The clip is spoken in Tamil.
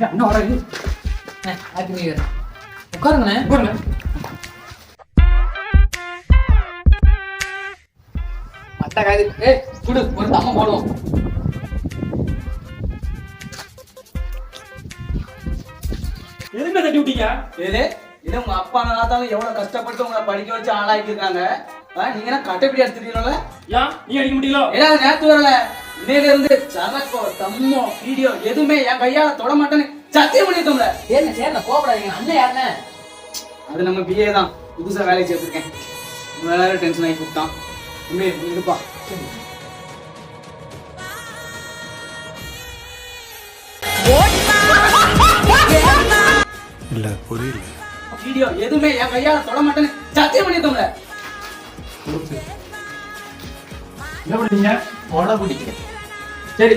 அண்ணா வர ஹாப்பி நியூ இயர். உட்காருங்கண்ணே. மத்த காய்து குடு ஒரு தம்ம போடுவோம். எதுக்கு தட்டி விட்டீங்க? இது உங்க அப்பா நாத்தாலும் எவ்வளவு கஷ்டப்பட்டு உங்களை படிக்க வச்சு ஆளாக்கி இருக்காங்க. நீங்க என்ன கட்டைப்பிடி எடுத்துட்டீங்களா? ஏன் நீ அடிக்க முடியல? ஏன்னா நேத்து வரல, இன்னையில இருந்து சரக்கோ தம்மோ வீடியோ எதுவுமே என் கையால தொட மாட்டேன்னு சத்தியம் பண்ணிட்டோம்ல. சரிண்ணே கோபப்படாதீங்க. அண்ணன் யாருண்ணே? அது நம்ம பிஏ தான், புதுசா வேலைக்கு சேர்த்துருக்கேன். வேற டென்ஷன் ஆகி கூப்பிட்டான். இருப்பா இல்ல புரியல. வீடியோ எதுவுமே என் கையால தொட மாட்டேன்னு சத்தியம் பண்ணிட்டோம்ல. என்ன பண்ணீங்க? மொளை பிடிக்கிறேன். சரி